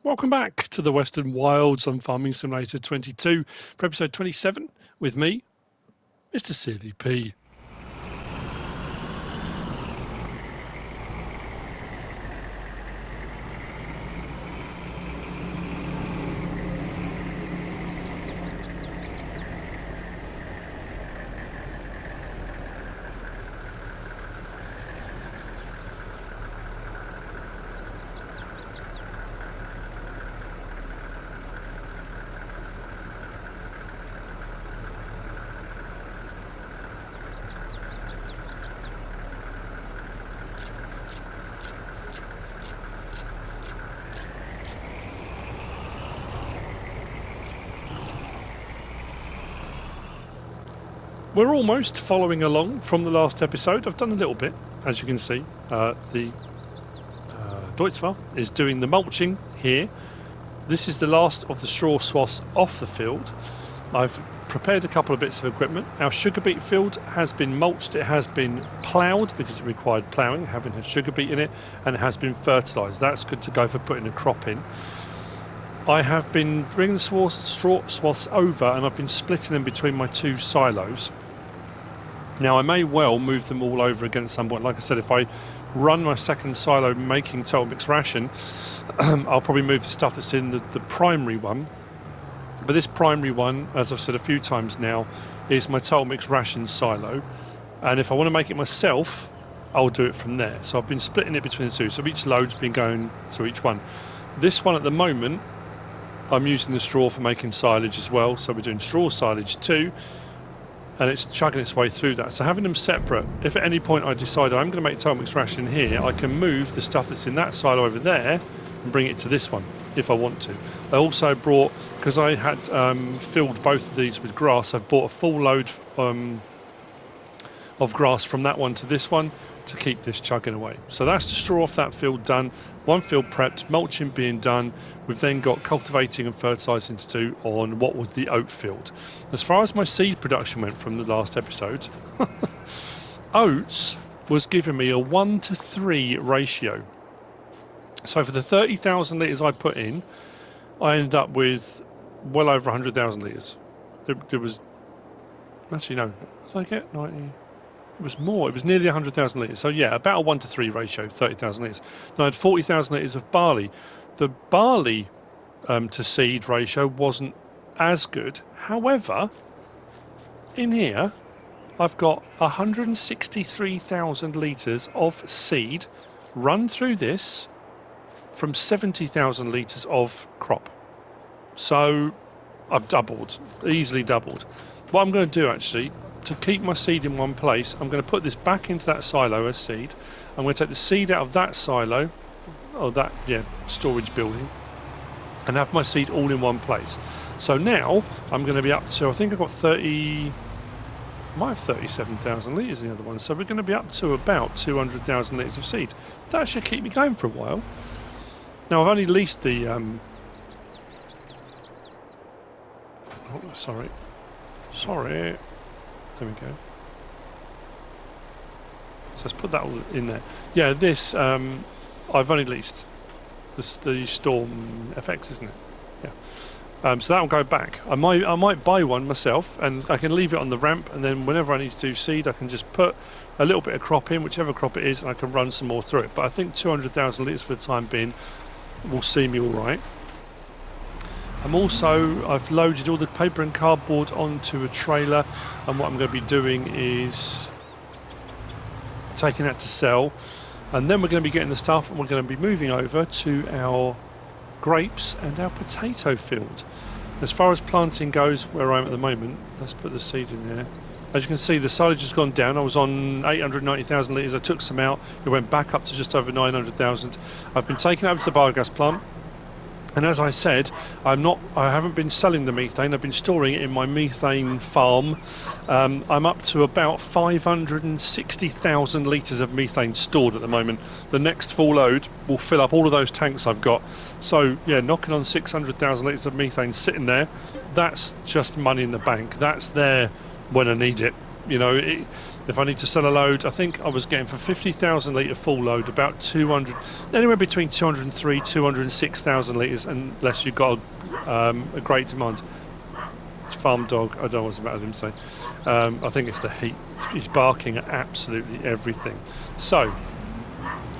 Welcome back to the Western Wilds on Farming Simulator 22 for episode 27 with me, MrSealyp. We're almost following along from the last episode. I've done a little bit, as you can see. The Deutzfer is doing the mulching here. This is the last of the straw swaths off the field. I've prepared a couple of bits of equipment. Our sugar beet field has been mulched. It has been ploughed because it required ploughing, having a sugar beet in it, and it has been fertilised. That's good to go for putting a crop in. I have been bringing the straw swaths over, and I've been splitting them between my two silos. Now I may well move them all over again at some point. Like I said, if I run my second silo making total mix ration, I'll probably move the stuff that's in the primary one. But this primary one, as I've said a few times now, is my total mix ration silo. And if I want to make it myself, I'll do it from there. So I've been splitting it between the two. So each load's been going to each one. This one at the moment, I'm using the straw for making silage as well. So we're doing straw silage too. And it's chugging its way through that. So having them separate, if at any point I decide I'm going to make total mix ration here, I can move the stuff that's in that silo over there and bring it to this one if I want to. I also brought, because I had filled both of these with grass, I've bought a full load of grass from that one to this one to keep this chugging away. So that's the straw off that field done, one field prepped, mulching being done. We've then got cultivating and fertilising to do on what was the oat field. As far as my seed production went from the last episode, oats was giving me a 1-to-3 ratio. So for the 30,000 litres I put in, I ended up with well over 100,000 litres. There was, actually no, did I get 90? It was more, it was nearly 100,000 litres. So yeah, about a 1-to-3 ratio, 30,000 litres. Then I had 40,000 litres of barley. The barley to seed ratio wasn't as good. However, in here, I've got 163,000 litres of seed run through this from 70,000 litres of crop. So I've doubled, easily doubled. What I'm going to do actually, to keep my seed in one place, I'm going to put this back into that silo as seed. I'm going to take the seed out of that silo, or that, yeah, storage building, and have my seed all in one place. So now I'm going to be up to, I think I've got 30, might have 37,000 litres in the other one. So we're going to be up to about 200,000 litres of seed. That should keep me going for a while. Now I've only leased the, sorry, there we go. So let's put that all in there. Yeah, this, I've only leased the Storm FX, isn't it? Yeah. So that'll go back. I might buy one myself, and I can leave it on the ramp, and then whenever I need to do seed, I can just put a little bit of crop in, whichever crop it is, and I can run some more through it. But I think 200,000 litres for the time being will see me all right. I've loaded all the paper and cardboard onto a trailer, and what I'm going to be doing is taking that to sell. And then we're going to be getting the stuff, and we're going to be moving over to our grapes and our potato field. As far as planting goes, where I am at the moment, let's put the seed in there. As you can see, the silage has gone down. I was on 890,000 litres. I took some out. It went back up to just over 900,000. I've been taken over to the biogas plant. And as I said, I haven't been selling the methane. I've been storing it in my methane farm. I'm up to about 560,000 litres of methane stored at the moment. The next full load will fill up all of those tanks I've got. So yeah, knocking on 600,000 litres of methane sitting there. That's just money in the bank. That's there when I need it. You know, If I need to sell a load, I think I was getting for 50,000 litre full load about 200, anywhere between 203, 206,000 litres, unless you've got a great demand. Farm dog, I don't know what's about him to say. I think it's the heat. He's barking at absolutely everything. So,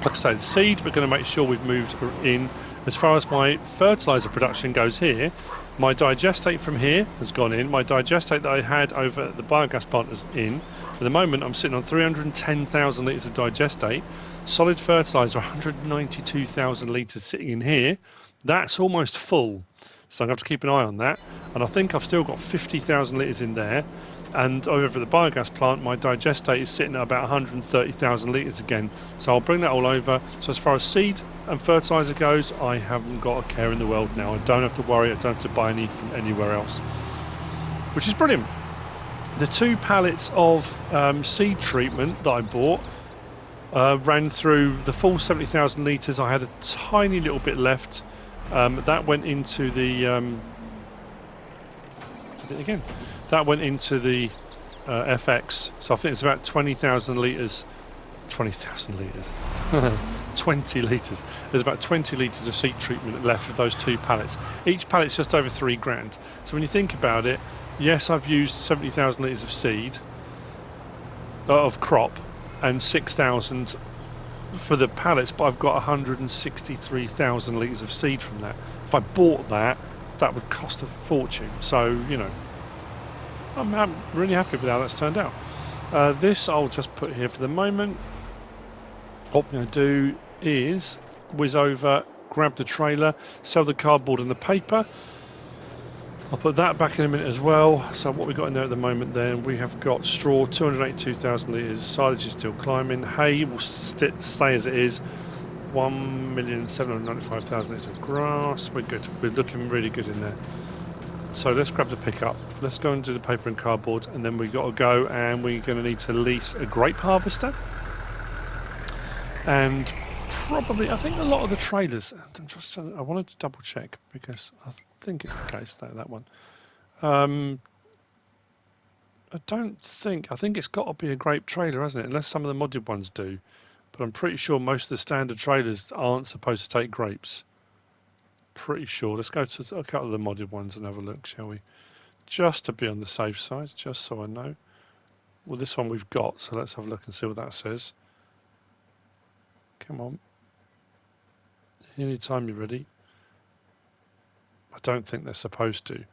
like I say, the seed, we're going to make sure we've moved in. As far as my fertilizer production goes here, my digestate from here has gone in. My digestate that I had over at the biogas plant is in. For the moment, I'm sitting on 310,000 litres of digestate. Solid fertilizer, 192,000 litres sitting in here. That's almost full. So I'm going to have to keep an eye on that. And I think I've still got 50,000 litres in there. And over at the biogas plant, my digestate is sitting at about 130,000 litres again. So I'll bring that all over. So as far as seed and fertilizer goes, I haven't got a care in the world now. I don't have to worry. I don't have to buy any from anywhere else, which is brilliant. The 2 pallets of seed treatment that I bought ran through the full 70,000 litres. I had a tiny little bit left. That went into the that went into the FX, so I think it's about 20,000 litres. 20,000 litres. 20 litres. There's about 20 litres of seed treatment left of those 2 pallets. Each pallet's just over 3 grand. So when you think about it, yes, I've used 70,000 litres of seed, of crop, and 6,000 for the pallets, but I've got 163,000 litres of seed from that. If I bought that, that would cost a fortune. So, you know, I'm really happy with how that's turned out. This I'll just put here for the moment. What I'm going to do is whiz over, grab the trailer, sell the cardboard and the paper. I'll put that back in a minute as well. So what we've got in there at the moment then, we have got straw, 282,000 litres, silage is still climbing, hay will stay as it is, 1,795,000 litres of grass. We're good, we're looking really good in there. So let's grab the pickup, let's go and do the paper and cardboard, and then we've got to go and we're going to need to lease a grape harvester. And probably, I think a lot of the trailers, I wanted to double check because I think it's the case, that one. I think it's got to be a grape trailer, hasn't it? Unless some of the modded ones do. But I'm pretty sure most of the standard trailers aren't supposed to take grapes. Pretty sure. Let's go to a couple of the modded ones and have a look, shall we? Just to be on the safe side, just so I know. Well, this one we've got, so let's have a look and see what that says. Come on. Anytime you're ready. I don't think they're supposed to.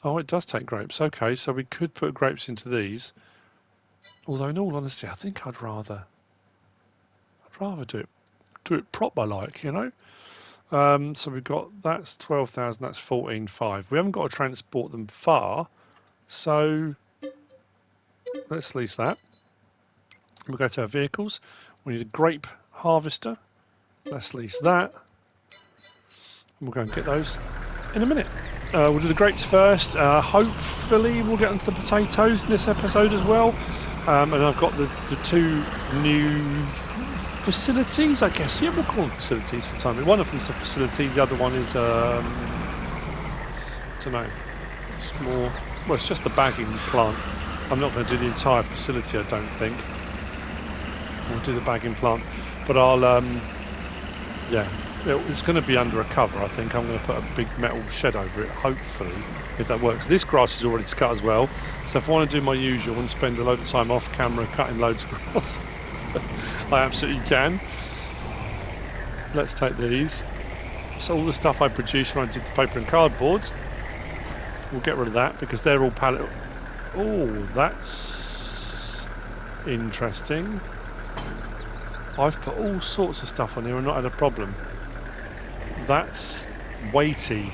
Oh, it does take grapes. Okay, so we could put grapes into these. Although, in all honesty, I think I'd rather do it proper, like, you know. So we've got, that's 12,000. That's 14,500. We haven't got to transport them far, so let's lease that. We'll go to our vehicles. We need a grape harvester. Let's lease that. We'll go and get those in a minute. We'll do the grapes first. Hopefully we'll get onto the potatoes in this episode as well. And I've got the 2 new facilities, I guess. Yeah, we'll call them facilities for time. One of them's a facility, the other one is, I don't know. It's more, well, it's just the bagging plant. I'm not going to do the entire facility, I don't think. We'll do the bagging plant. But I'll, yeah. It's going to be under a cover, I think. I'm going to put a big metal shed over it, hopefully, if that works. This grass is already cut as well, so if I want to do my usual and spend a load of time off camera cutting loads of grass, I absolutely can. Let's take these. So all the stuff I produced when I did the paper and cardboard, we'll get rid of that because they're all pallet. Oh, that's interesting. I've put all sorts of stuff on here and not had a problem. That's weighty.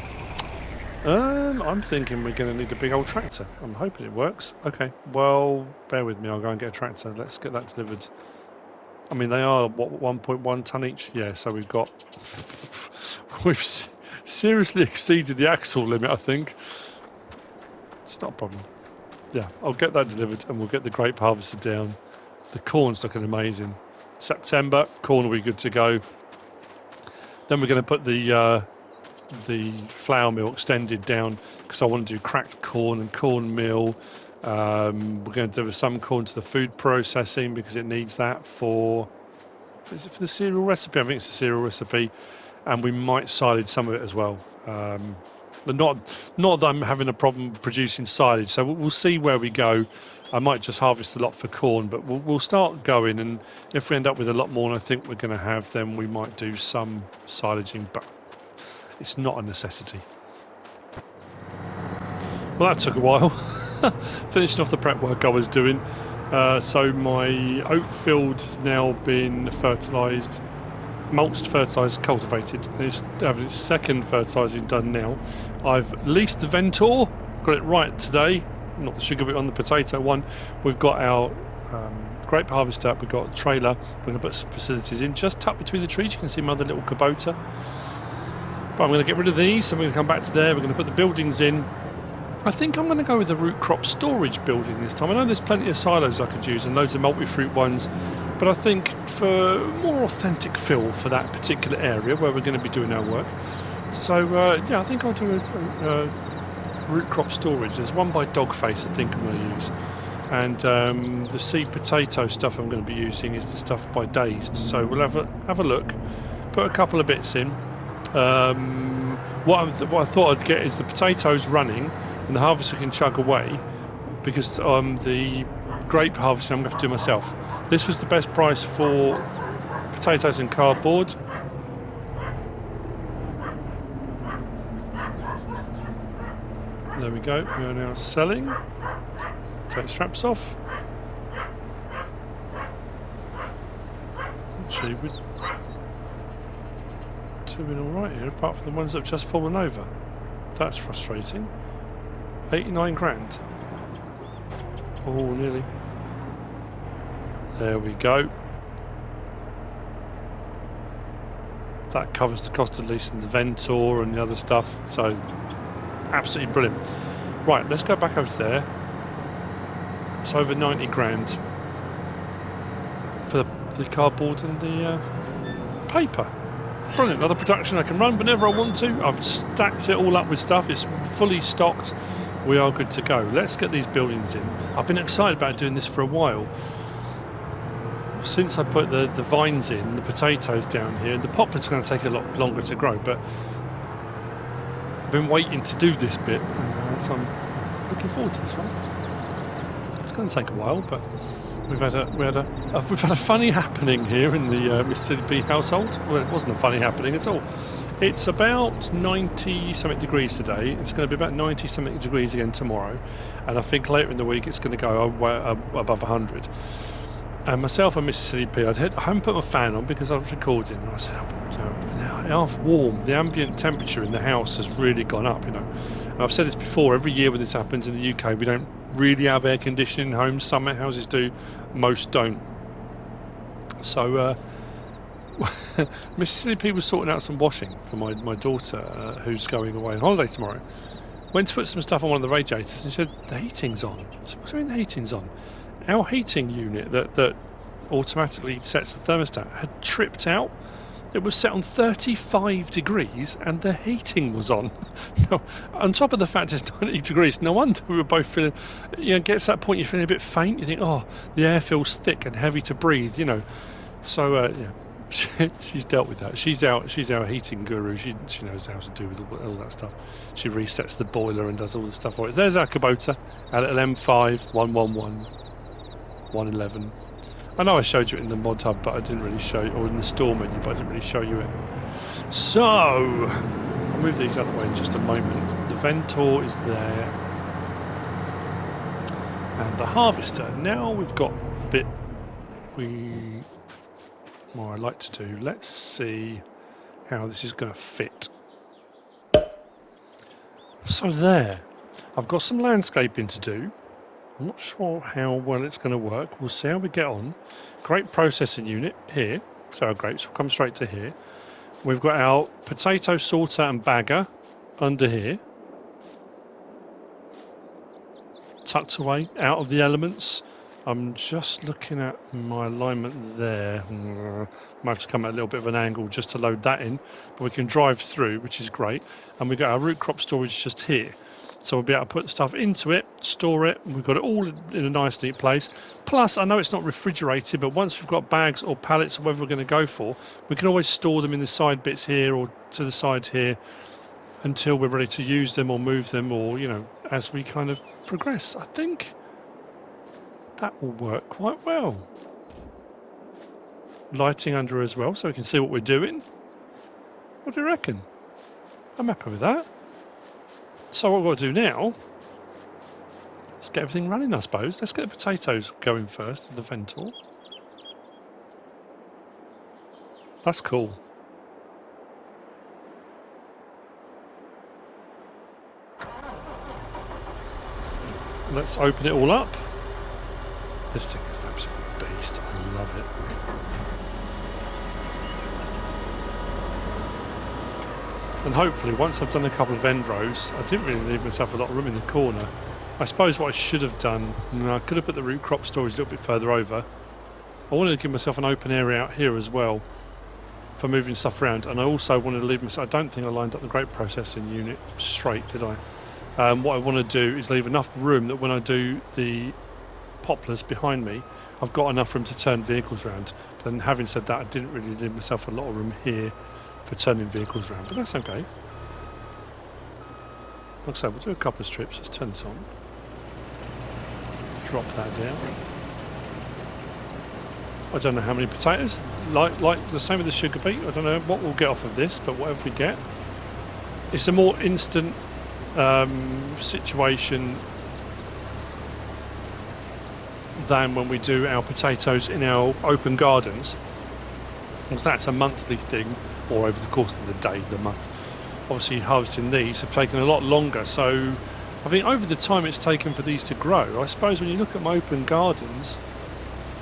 I'm thinking we're going to need a big old tractor. I'm hoping it works. Okay, well, bear with me. I'll go and get a tractor. Let's get that delivered. I mean, they are, what, 1.1 tonne each? Yeah, so we've seriously exceeded the axle limit, I think. It's not a problem. Yeah, I'll get that delivered and we'll get the grape harvester down. The corn's looking amazing. September, corn will be good to go. Then we're going to put the flour mill extended down because I want to do cracked corn and cornmeal We're going to do some corn to the food processing because it needs that for, is it for the cereal recipe? I think it's the cereal recipe, and we might silage some of it as well. But not that I'm having a problem producing silage, so we'll see where we go. I might just harvest a lot for corn, but we'll start going, and if we end up with a lot more than I think we're going to have, then we might do some silaging, but it's not a necessity. Well, that took a while. Finishing off the prep work I was doing. So my oat field has now been fertilised, mulched, fertilised, cultivated. It's having its second fertilising done now. I've leased the Ventor, got it right today, not the sugar bit on the potato one. We've got our grape harvester, we've got a trailer, we're going to put some facilities in, just tucked between the trees. You can see my other little Kubota. But I'm going to get rid of these, and we're going to come back to there, we're going to put the buildings in. I think I'm going to go with the root crop storage building this time. I know there's plenty of silos I could use and loads of multi-fruit ones, but I think for more authentic feel for that particular area where we're going to be doing our work. So yeah, I think I'll do a root crop storage. There's one by Dogface I think I'm going to use, and the seed potato stuff I'm going to be using is the stuff by Dazed. So we'll have a look, put a couple of bits in. What I thought I'd get is the potatoes running, and the harvester can chug away, because the grape harvesting I'm going to have to do myself. This was the best price for potatoes and cardboard. There we go, we are now selling. Take the straps off. Actually, we're doing alright here, apart from the ones that have just fallen over. That's frustrating. 89 grand. Oh, nearly. There we go. That covers the cost of leasing the Ventor and the other stuff, so absolutely brilliant. Right, let's go back over there. It's over 90 grand for the cardboard and the paper. Brilliant, another production I can run whenever I want to. I've stacked it all up with stuff, it's fully stocked. We are good to go. Let's get these buildings in. I've been excited about doing this for a while. Since I put the vines in, the potatoes down here, the poplar's going to take a lot longer to grow, but I've been waiting to do this bit, so I'm looking forward to this one. It's going to take a while, but we've had a funny happening here in the MrSealyp household. Well, it wasn't a funny happening at all. It's about 90 something degrees today. It's going to be about 90 something degrees again tomorrow, and I think later in the week it's going to go above 100. And myself and MrSealyp, I haven't put my fan on because I was recording, and I said, half warm. The ambient temperature in the house has really gone up, you know. And I've said this before, every year when this happens in the UK, we don't really have air conditioning in homes. Some houses do, most don't. So MrSealyp was sorting out some washing for my daughter, who's going away on holiday tomorrow. Went to put some stuff on one of the radiators and she said, the heating's on. So what do you mean the heating's on? Our heating unit that automatically sets the thermostat had tripped out. It was set on 35 degrees and the heating was on. No, on top of the fact it's 90 degrees, no wonder we were both feeling, you know, it gets to that point you're feeling a bit faint. You think, oh, the air feels thick and heavy to breathe, you know. So, yeah, she's dealt with that. She's our heating guru. She knows how to do with all that stuff. She resets the boiler and does all the stuff for it. There's our Kubota, our little M5 111 111. I know I showed you it in the mod hub, but I didn't really show you, or in the store menu, but I didn't really show you it. So, I'll move these out of the way in just a moment. The Ventor is there. And the harvester. Now we've got a bit more I like to do. Let's see how this is going to fit. So there. I've got some landscaping to do. I'm not sure how well it's going to work. We'll see how we get on. Grape processing unit here. So our grapes will come straight to here. We've got our potato sorter and bagger under here. Tucked away, out of the elements. I'm just looking at my alignment there. Might have to come at a little bit of an angle just to load that in. But we can drive through, which is great. And we've got our root crop storage just here. So we'll be able to put stuff into it, store it, and we've got it all in a nice neat place. Plus, I know it's not refrigerated, but once we've got bags or pallets or whatever we're going to go for, we can always store them in the side bits here or to the sides here until we're ready to use them or move them, or, you know, as we kind of progress. I think that will work quite well. Lighting under as well, so we can see what we're doing. What do you reckon? I'm happy with that. So what we've got to do now is get everything running, I suppose. Let's get the potatoes going first, the Ventor. That's cool. Let's open it all up. This thing is an absolute beast. I love it. And hopefully, once I've done a couple of end rows, I didn't really leave myself a lot of room in the corner. I suppose what I should have done, I could have put the root crop storage a little bit further over. I wanted to give myself an open area out here as well for moving stuff around, and I also wanted to leave myself, I don't think I lined up the grape processing unit straight, did I? What I want to do is leave enough room that when I do the poplars behind me, I've got enough room to turn vehicles around. But then having said that, I didn't really leave myself a lot of room here for turning vehicles around, but that's okay. Like I said, we'll do a couple of strips. Let's turn this on. Drop that down. I don't know how many potatoes. Like the same with the sugar beet. I don't know what we'll get off of this, but whatever we get, it's a more instant situation than when we do our potatoes in our open gardens, because that's a monthly thing, or over the course of the day, the month. Obviously harvesting these have taken a lot longer, so I think over the time it's taken for these to grow, I suppose when you look at my open gardens,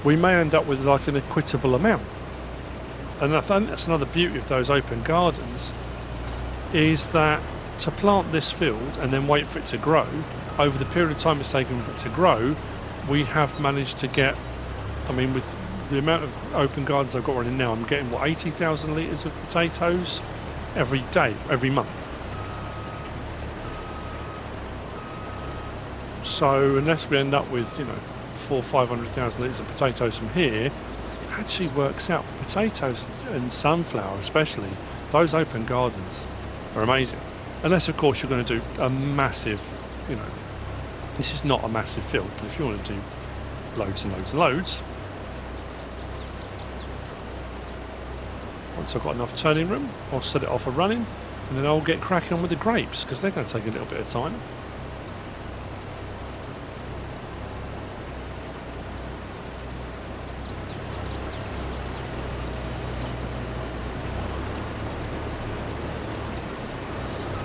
we may end up with like an equitable amount. And I think that's another beauty of those open gardens, is that to plant this field and then wait for it to grow, over the period of time it's taken for it to grow, we have managed to get, I mean, with the amount of open gardens I've got running now, I'm getting, what, 80,000 litres of potatoes every day, every month. So unless we end up with, you know, 400,000 or 500,000 litres of potatoes from here, it actually works out for potatoes and sunflower especially. Those open gardens are amazing. Unless, of course, you're going to do a massive, you know, this is not a massive field, but if you want to do loads and loads and loads, once I've got enough turning room, I'll set it off and running, and then I'll get cracking on with the grapes, because they're going to take a little bit of time.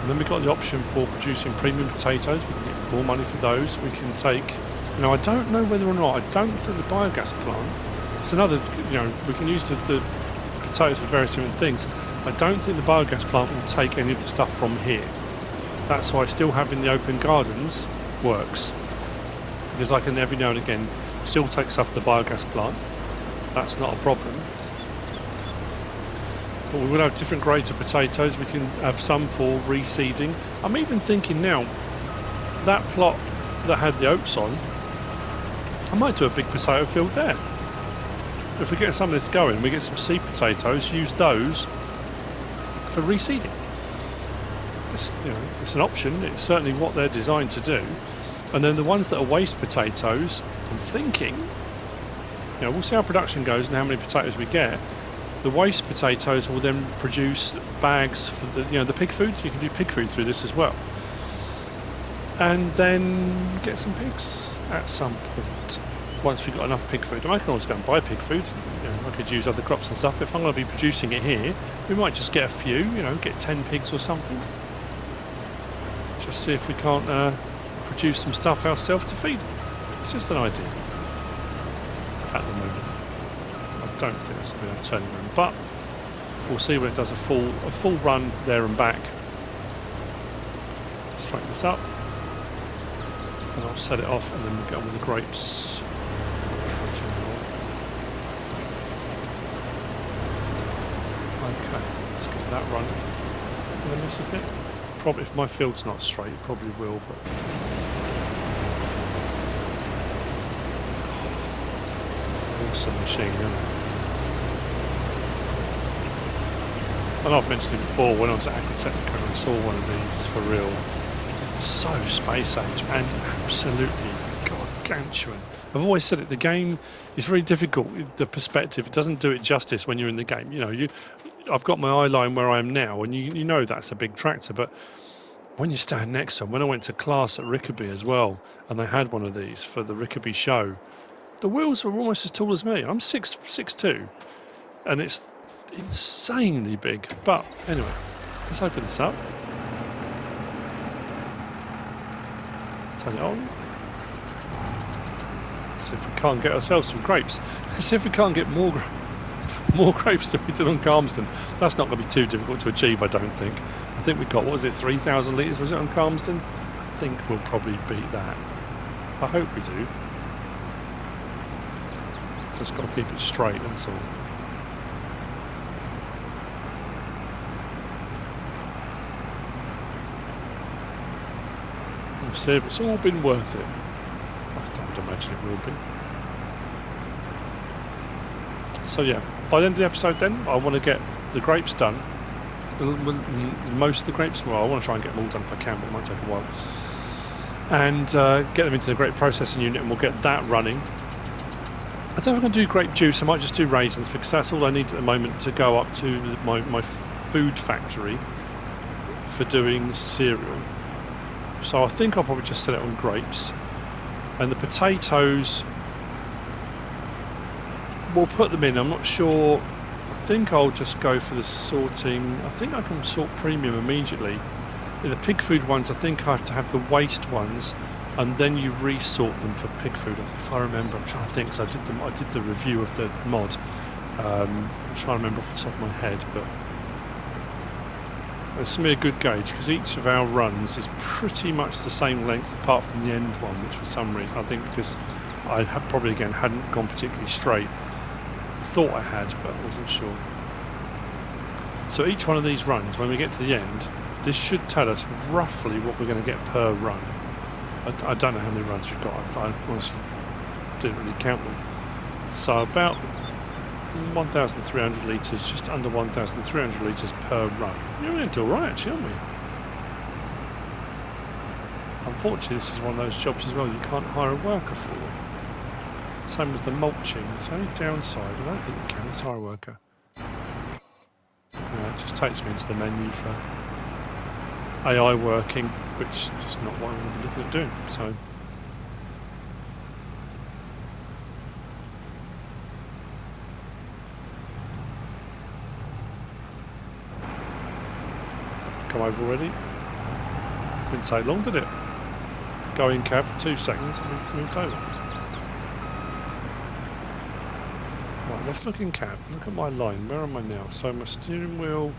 And then we've got the option for producing premium potatoes. We can get more money for those. We can take, you know, I don't know whether or not, I don't think the biogas plant, it's another, you know, we can use the potatoes for various different things. I don't think the biogas plant will take any of the stuff from here. That's why still having the open gardens works. Because I can every now and again still take stuff to the biogas plant. That's not a problem. But we will have different grades of potatoes. We can have some for reseeding. I'm even thinking now, that plot that had the oats on, I might do a big potato field there. If we get some of this going, we get some seed potatoes, use those for reseeding. It's, you know, it's an option. It's certainly what they're designed to do. And then the ones that are waste potatoes, I'm thinking, you know, we'll see how production goes and how many potatoes we get. The waste potatoes will then produce bags for the, you know, the pig food. You can do pig food through this as well. And then get some pigs at some point. Once we've got enough pig food. I can always go and buy pig food. You know, I could use other crops and stuff. If I'm going to be producing it here, we might just get a few, you know, get 10 pigs or something. Just see if we can't produce some stuff ourselves to feed them. It's just an idea. At the moment. I don't think it's going to be a turning room, but we'll see when it does a full run there and back. Straighten this up, and I'll set it off, and then we'll get on with the grapes. Okay, let's get that running. Did I miss a bit? probably, if my field's not straight, it probably will, but... Awesome machine, isn't it? I know I've mentioned it before, when I was at Agritechnica and I saw one of these for real. So space age and absolutely gargantuan. I've always said it, the game is very difficult, the perspective, it doesn't do it justice when you're in the game. You know, I've got my eye line where I am now, and you know that's a big tractor, but when you stand next to them, when I went to class at Rickaby as well, and they had one of these for the Rickaby show, the wheels were almost as tall as me. I'm 6'2", and it's insanely big. But anyway, let's open this up. Turn it on. See if we can't get ourselves some grapes. See if we can't get more grapes than we did on Calmsden. That's not going to be too difficult to achieve, I don't think. I think we got, what was it, 3,000 litres, was it, on Calmsden? I think we'll probably beat that. I hope we do. Just got to keep it straight, that's all. We'll see if it's all been worth it. I would imagine it will be. So yeah, by the end of the episode then, I want to get the grapes done. Most of the grapes, well, I want to try and get them all done if I can, but it might take a while. And get them into the grape processing unit, and we'll get that running. I don't know if I'm going to do grape juice, I might just do raisins, because that's all I need at the moment to go up to my food factory for doing cereal. So I think I'll probably just set it on grapes. And the potatoes, we'll put them in, I'm not sure. I think I'll just go for the sorting. I think I can sort premium immediately. In the pig food ones, I think I have to have the waste ones, and then you resort them for pig food. If I remember, I'm trying to think. So I did the review of the mod. I'm trying to remember off the top of my head, but it's going to be a good gauge because each of our runs is pretty much the same length, apart from the end one, which for some reason I think because I had probably again hadn't gone particularly straight. Thought I had, but I wasn't sure. So each one of these runs, when we get to the end, this should tell us roughly what we're going to get per run. I don't know how many runs we've got. I honestly didn't really count them. So about 1,300 litres, just under 1,300 litres per run. You're doing alright actually, aren't we? Unfortunately, this is one of those jobs as well you can't hire a worker for. Same with the mulching. It's only downside. I don't think you can. It's hire a worker. It just takes me into the menu for AI working, which is not what I'm going to be looking at doing. So. Come over already. Didn't take long, did it? Go in cab for 2 seconds and we've moved over. Right, let's look in cab. Look at my line. Where am I now? So my steering wheel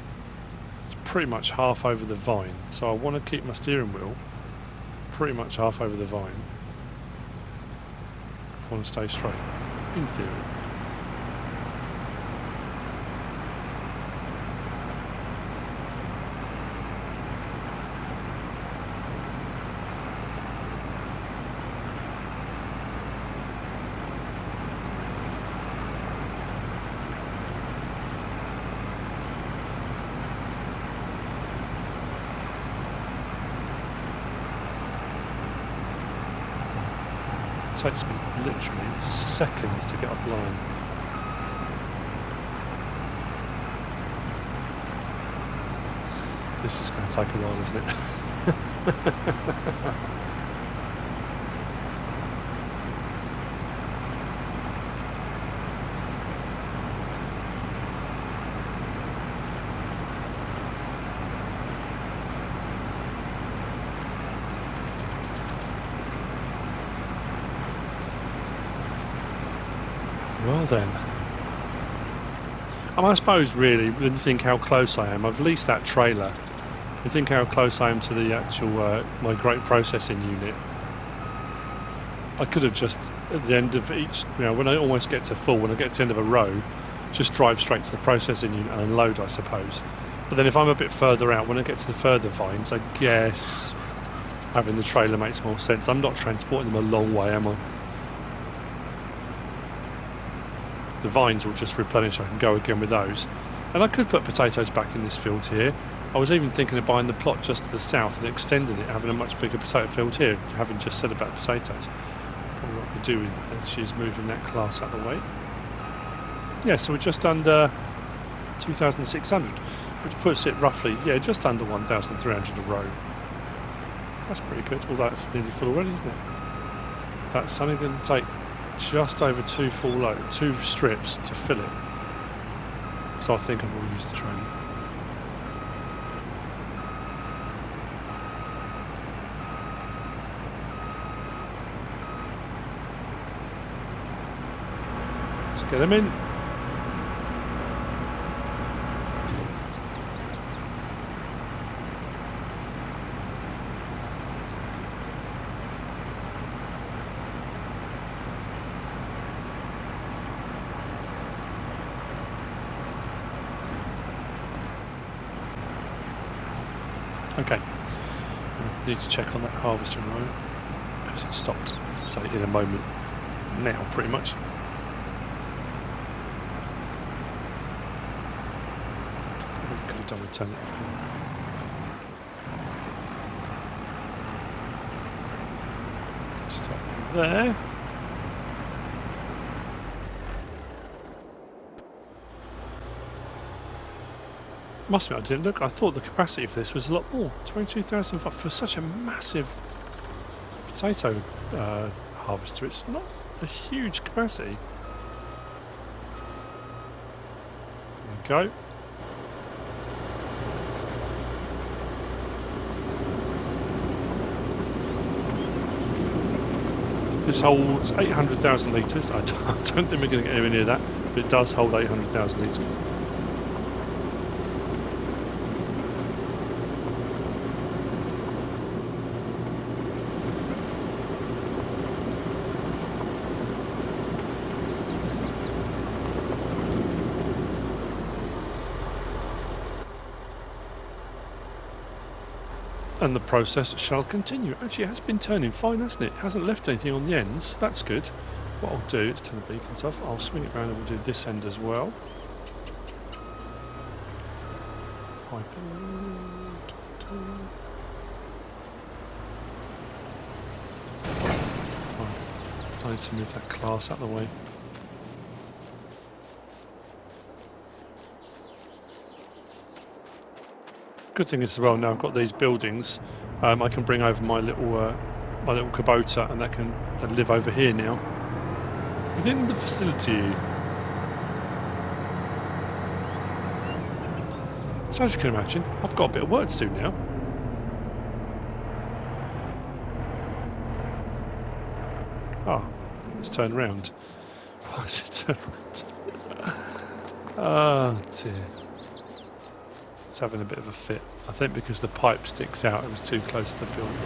is pretty much half over the vine. So I want to keep my steering wheel pretty much half over the vine. I want to stay straight, in theory. It takes me literally seconds to get offline. This is going to take a while, isn't it? Well then, I suppose really, when you think how close I am, I've leased that trailer. You think how close I am to the actual my grape processing unit. I could have just at the end of each, when I almost get to full, when I get to the end of a row, just drive straight to the processing unit and unload, I suppose. But then if I'm a bit further out, when I get to the further vines, I guess having the trailer makes more sense. I'm not transporting them a long way, am I? The vines will just replenish. I can go again with those. And I could put potatoes back in this field here. I was even thinking of buying the plot just to the south and extending it, having a much bigger potato field here, having just said about potatoes. Probably what I could do with as she's moving that class out of the way. Yeah, so we're just under 2,600, which puts it roughly, yeah, just under 1,300 a row. That's pretty good, although it's nearly full already, isn't it? That's only going to take just over 2 strips to fill it. So I think I will use the trailer. Let's get them in. Okay, I need to check on that harvester in a moment. It hasn't stopped, so in a moment now, pretty much. Probably could have done with turning it. Stop there. Must admit I didn't look. I thought the capacity for this was a lot more. 22,000 for such a massive potato harvester. It's not a huge capacity. There we go. This holds 800,000 litres. I don't think we're going to get anywhere near that, but it does hold 800,000 litres. And the process shall continue. Actually, it has been turning fine, hasn't it? It hasn't left anything on the ends. That's good. What I'll do is turn the beacons off. I'll swing it around and we'll do this end as well. I need to move that class out of the way. Good thing is as well, now I've got these buildings, I can bring over my little Kubota, and that can live over here now within the facility. So as you can imagine, I've got a bit of work to do now. Oh, let's turn around. Why is it turn around? Oh dear. It's having a bit of a fit. I think because the pipe sticks out, it was too close to the building.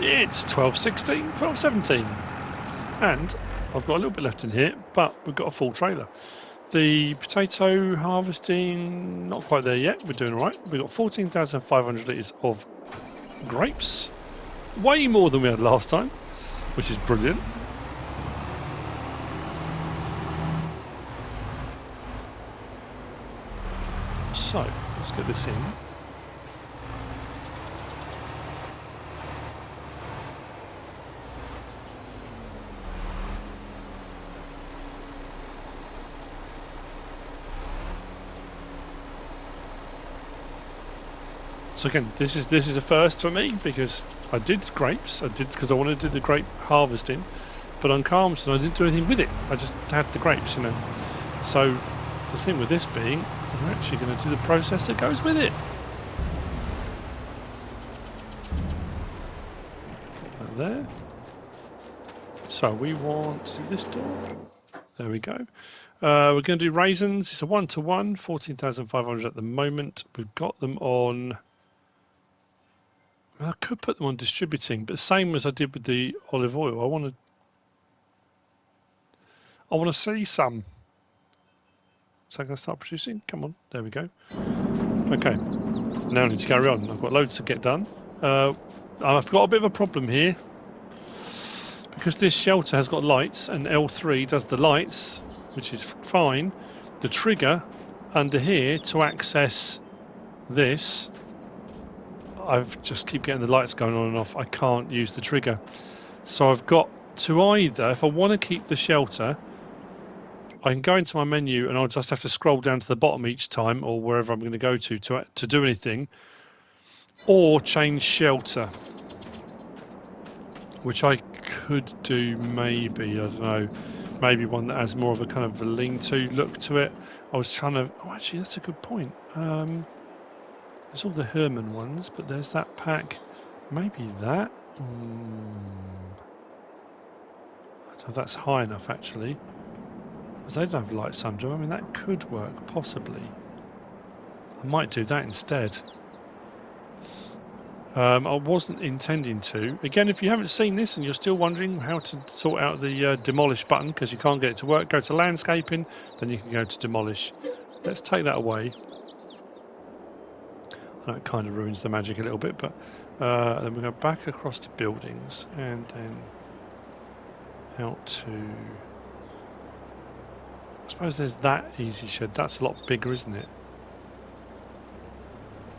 It's 12:16, 12:17. And I've got a little bit left in here, but we've got a full trailer. The potato harvesting, not quite there yet. We're doing all right. We've got 14,500 litres of grapes. Way more than we had last time, which is brilliant. So, let's get this in. So again, this is a first for me because I did grapes. I did because I wanted to do the grape harvesting, but on Calmston I didn't do anything with it. I just had the grapes, you know. So the thing with this being, I'm actually going to do the process that goes with it. Put that there. So we want this door. There we go. We're going to do raisins. It's a 1-to-1, 14,500 at the moment. We've got them on. I could put them on distributing, but same as I did with the olive oil. I want to see some. So I'm going to start producing. Come on, there we go. Okay, now I need to carry on. I've got loads to get done. I've got a bit of a problem here because this shelter has got lights, and L3 does the lights, which is fine. The trigger under here to access this, I've just keep getting the lights going on and off. I can't use the trigger. So I've got to either, if I want to keep the shelter, I can go into my menu and I'll just have to scroll down to the bottom each time or wherever I'm going to go to do anything, or change shelter, which I could do maybe, I don't know, maybe one that has more of a kind of a lean-to look to it. I was trying to, oh actually that's a good point. There's all the Herman ones, but there's that pack. Maybe that? I don't know if that's high enough actually. But they don't have lights under. I mean, that could work, possibly. I might do that instead. I wasn't intending to. Again, if you haven't seen this and you're still wondering how to sort out the demolish button because you can't get it to work, go to landscaping, then you can go to demolish. Let's take that away. That kind of ruins the magic a little bit, but then we go back across to buildings and then out to... I suppose there's that easy shed. That's a lot bigger, isn't it?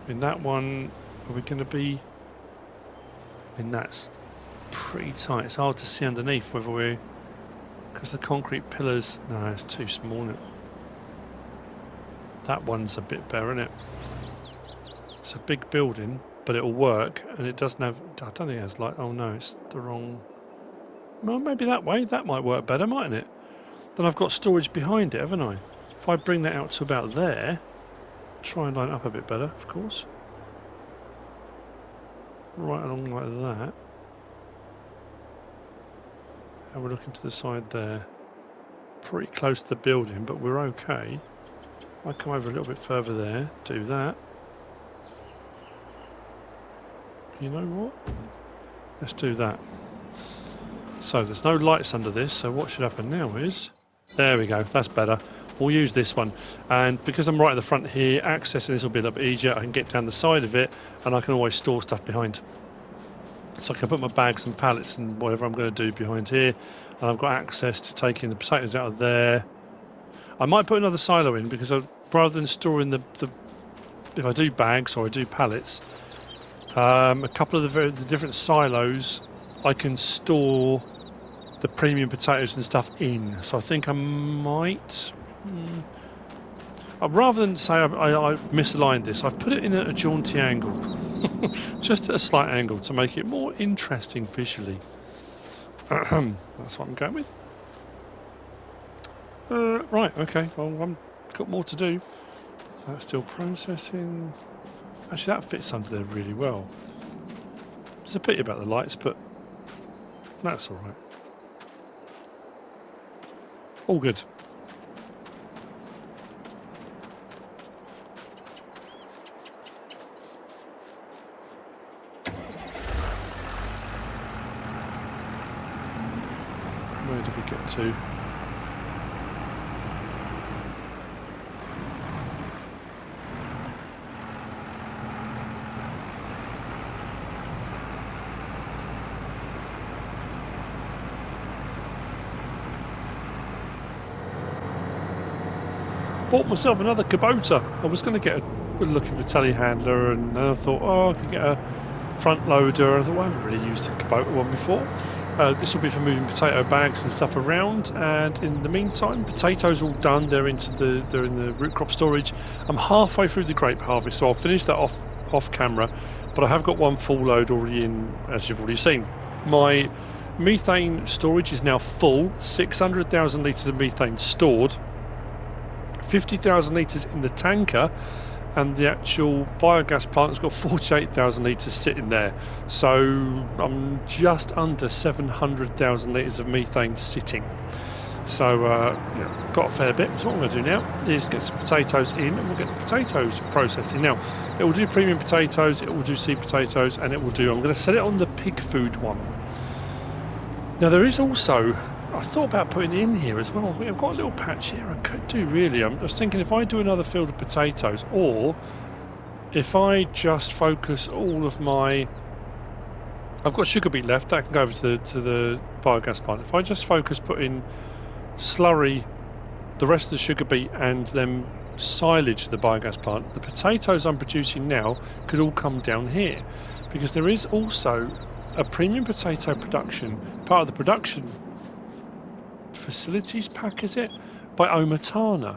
In that one, are we going to be... I mean, that's pretty tight. It's hard to see underneath whether we're... Because the concrete pillars... No, it's too small, isn't it? That one's a bit better, isn't it? It's a big building, but it'll work, and it doesn't have... I don't think it has light. Oh no, it's the wrong... Well, maybe that way. That might work better, mightn't it? Then I've got storage behind it, haven't I? If I bring that out to about there, try and line it up a bit better, of course. Right along like that. And we're looking to the side there. Pretty close to the building, but we're okay. I come over a little bit further there, do that. You know what? Let's do that. So there's no lights under this, so what should happen now is... There we go, that's better. We'll use this one. And because I'm right at the front here, accessing this will be a little bit easier. I can get down the side of it, and I can always store stuff behind. So I can put my bags and pallets and whatever I'm going to do behind here. And I've got access to taking the potatoes out of there. I might put another silo in, because rather than storing the if I do bags or I do pallets, a couple of the different silos I can store the premium potatoes and stuff in. So I think I might... rather than say I misaligned this, I've put it in at a jaunty angle. Just at a slight angle to make it more interesting visually. That's what I'm going with. Right, okay, well I've got more to do. That's still processing. Actually that fits under there really well. It's a pity about the lights, but that's alright. All good. Where did we get to? Bought myself another Kubota. I was going to get a look at the telehandler, and then I thought, oh, I could get a front loader. I thought, well, I haven't really used a Kubota one before. This will be for moving potato bags and stuff around. And in the meantime, potatoes all done. They're in the root crop storage. I'm halfway through the grape harvest, so I'll finish that off camera. But I have got one full load already in, as you've already seen. My methane storage is now full. 600,000 litres of methane stored. 50,000 litres in the tanker, and the actual biogas plant has got 48,000 litres sitting there. So I'm just under 700,000 litres of methane sitting. So got a fair bit. So what I'm going to do now is get some potatoes in, and we'll get the potatoes processing. Now it will do premium potatoes, it will do seed potatoes, and it will do, I'm going to set it on the pig food one. Now there is also, I thought about putting it in here as well. I've got a little patch here I could do really. I was thinking if I do another field of potatoes, or if I just focus all of my, I've got sugar beet left, that can go over to the biogas plant. If I just focus putting slurry, the rest of the sugar beet, and then silage the biogas plant, the potatoes I'm producing now could all come down here, because there is also a premium potato production, part of the production facilities pack, is it, by Tana.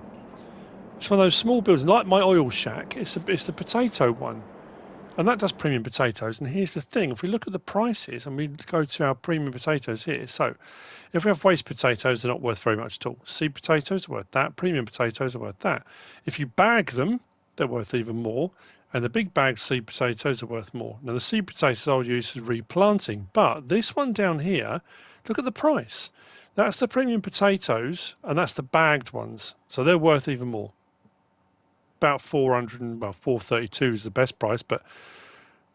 It's one of those small buildings like my oil shack. It's the potato one, and that does premium potatoes. And here's the thing, if we look at the prices and we go to our premium potatoes here, so if we have waste potatoes, they're not worth very much at all. Seed potatoes are worth that, premium potatoes are worth that. If you bag them, they're worth even more, and the big bag seed potatoes are worth more. Now the seed potatoes I'll use for replanting, but this one down here, look at the price. That's the premium potatoes, and that's the bagged ones. So they're worth even more. About 400, well, 432 is the best price, but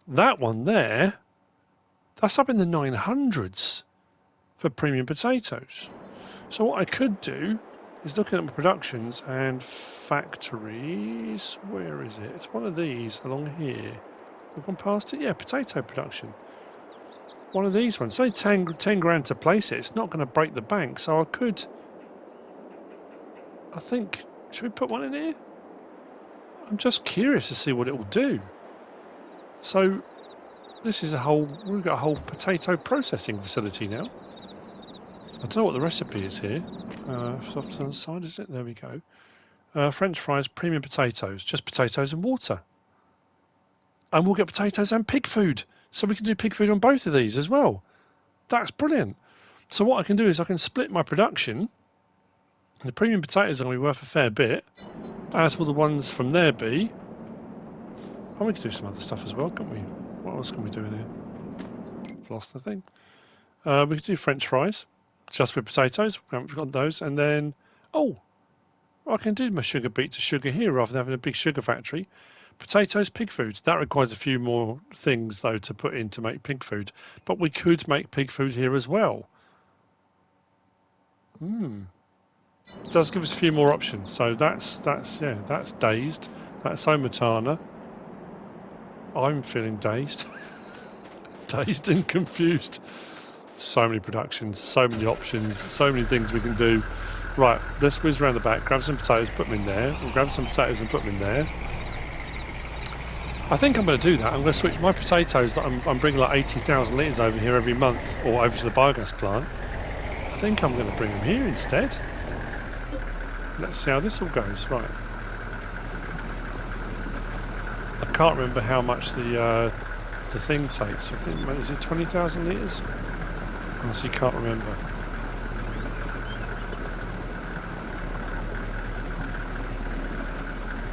that one there, that's up in the 900s for premium potatoes. So what I could do is looking at my productions and factories. Where is it? It's one of these along here. I've gone past it. Yeah, potato production. One of these ones. Say 10 grand to place it. It's not going to break the bank, so I could. I think. Should we put one in here? I'm just curious to see what it will do. So this is a whole. We've got a whole potato processing facility now. I don't know what the recipe is here. Soft on the side, is it? There we go. French fries, premium potatoes, just potatoes and water. And we'll get potatoes and pig food. So we can do pig food on both of these as well. That's brilliant. So what I can do is I can split my production. The premium potatoes are going to be worth a fair bit, as will the ones from there be. And we can do some other stuff as well, can't we? What else can we do in here? I've lost the thing. We could do French fries, just with potatoes. We haven't got those. And then, oh, I can do my sugar beet to sugar here rather than having a big sugar factory. Potatoes, pig food. That requires a few more things, though, to put in to make pig food. But we could make pig food here as well. It does give us a few more options. So that's dazed. That's Omatana. I'm feeling dazed. Dazed and confused. So many productions, so many options, so many things we can do. Right, let's whiz around the back, grab some potatoes, put them in there. We'll grab some potatoes and put them in there. I think I'm going to do that. I'm going to switch my potatoes that I'm bringing like 80,000 litres over here every month, or over to the biogas plant. I think I'm going to bring them here instead. Let's see how this all goes. Right. I can't remember how much the thing takes. I think, is it 20,000 litres? Honestly, can't remember.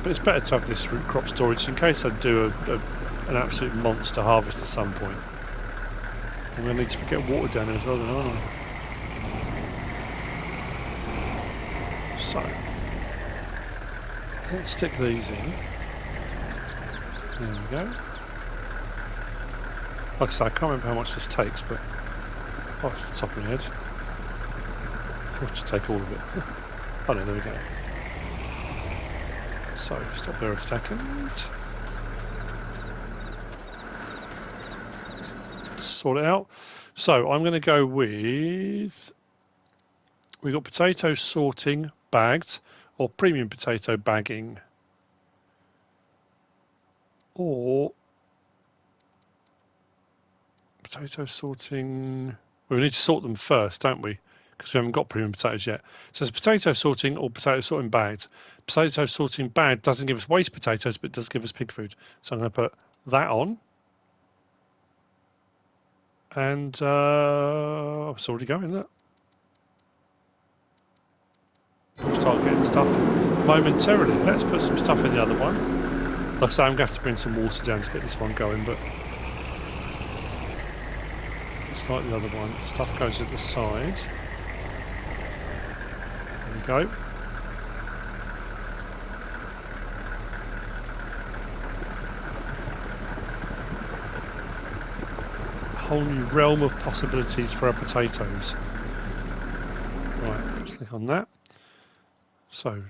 But it's better to have this root crop storage in case I do an absolute monster harvest at some point. I'm going to need to get water down there as well, then, aren't I? So, let's stick these in. There we go. Like I say, I can't remember how much this takes, but off the top of my head. Or to take all of it. Oh no, there we go. So, stop there a second. Sort it out. So, I'm going to go with... We've got potato sorting bagged, or premium potato bagging. Or... Potato sorting... Well, we need to sort them first, don't we? Because we haven't got premium potatoes yet. So it's potato sorting or potato sorting bagged. Potato sorting bagged doesn't give us waste potatoes, but does give us pig food. So I'm going to put that on. And it's already going, isn't it? We'll start getting stuff momentarily. Let's put some stuff in the other one. Like I say, I'm going to have to bring some water down to get this one going, but it's like the other one. Stuff goes at the side. There we go. Whole new realm of possibilities for our potatoes. Right, let's click on that. So,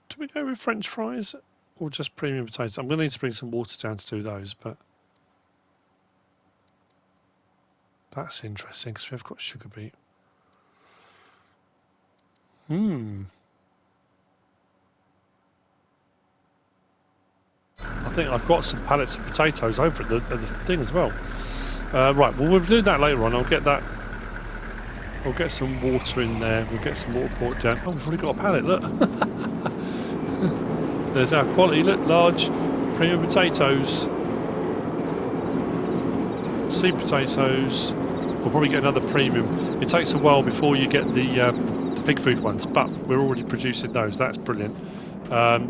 do we go with French fries or just premium potatoes? I'm going to need to bring some water down to do those, but that's interesting because we've got sugar beet. I think I've got some pallets of potatoes over at the thing as well. Right, well we'll do that later on. I'll get that. We'll get some water in there. We'll get some water poured down. Oh, we've already got a pallet. Look, there's our quality. Look, large premium potatoes, seed potatoes. We'll probably get another premium. It takes a while before you get the pig food ones, but we're already producing those. That's brilliant.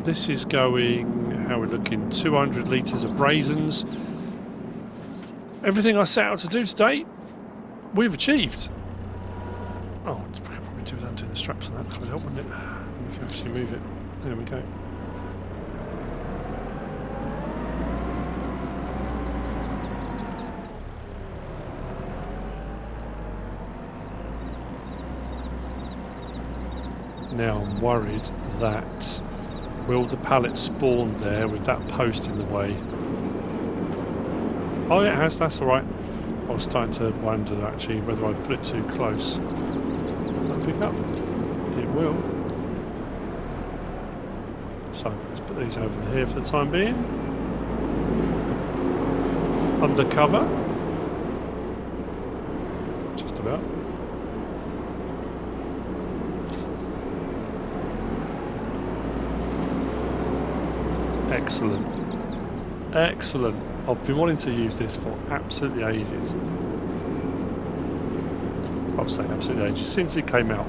This is going. How we're looking? 200 litres of raisins. Everything I set out to do today, we've achieved. Oh, it's probably do that to the straps and that would help, wouldn't it? We can actually move it. There we go. Now I'm worried that will the pallet spawn there with that post in the way? Oh yeah, it has, that's alright. I was starting to wonder actually whether I put it too close. Will that pick up? It will. So let's put these over here for the time being. Undercover. Just about. Excellent. Excellent. I've been wanting to use this for absolutely ages. I'll say absolutely ages, since it came out.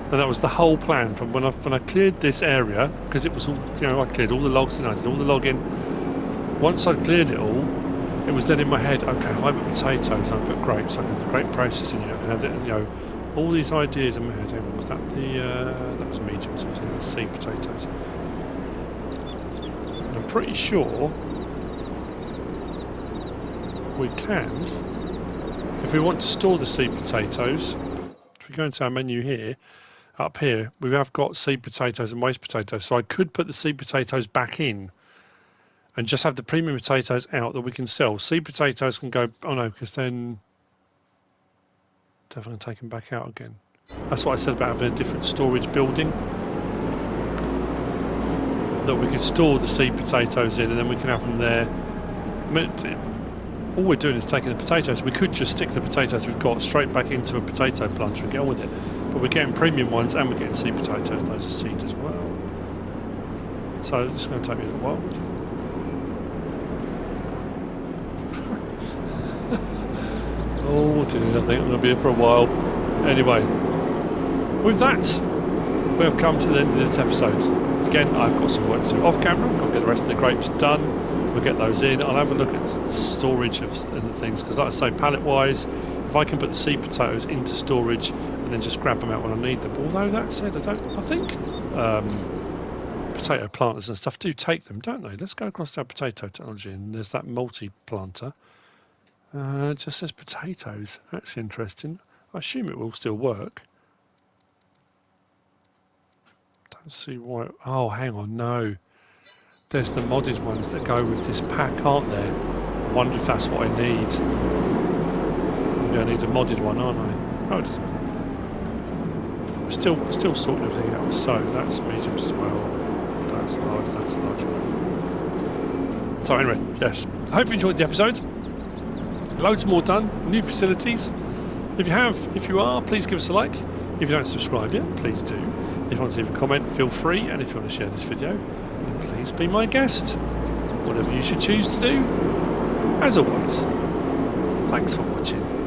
And that was the whole plan from when I cleared this area, because it was all, you know, I cleared all the logs and I did all the logging. Once I'd cleared it all, it was then in my head, okay, I put potatoes, I put grapes, I can do grape processing, you know, all these ideas in my head. Was that that was medium, so I was thinking the seed potatoes. And I'm pretty sure we can, if we want to store the seed potatoes, if we go into our menu here, up here, we have got seed potatoes and waste potatoes, so I could put the seed potatoes back in and just have the premium potatoes out that we can sell. Seed potatoes can go, oh no, because then definitely take them back out again. That's what I said about having a different storage building, that we could store the seed potatoes in and then we can have them there. I mean, all we're doing is taking the potatoes. We could just stick the potatoes we've got straight back into a potato planter and get on with it. But we're getting premium ones and we're getting seed potatoes, those are seed as well. So it's going to take me a little while. Oh dude, I think I'm going to be here for a while. Anyway, with that, we have come to the end of this episode. Again, I've got some work to do off camera. I've got to get the rest of the grapes done. We'll get those in. I'll have a look at storage of the things, because like I say, pallet wise, if I can put the seed potatoes into storage and then just grab them out when I need them. Although that said, I think potato planters and stuff do take them, don't they? Let's go across to our potato technology, and there's that multi-planter. It just says potatoes. That's interesting. I assume it will still work. Let's see why. Oh, hang on, no. There's the modded ones that go with this pack, aren't there? I wonder if that's what I need. Maybe I need a modded one, aren't I? Oh, it doesn't matter. We're still sorting everything out. So that's mediums as well. That's large. That's large. So anyway, yes. I hope you enjoyed the episode. Loads more done. New facilities. If you are, please give us a like. If you don't subscribe yet, please do. If you want to leave a comment, feel free. And if you want to share this video, then please be my guest. Whatever you should choose to do. As always, thanks for watching.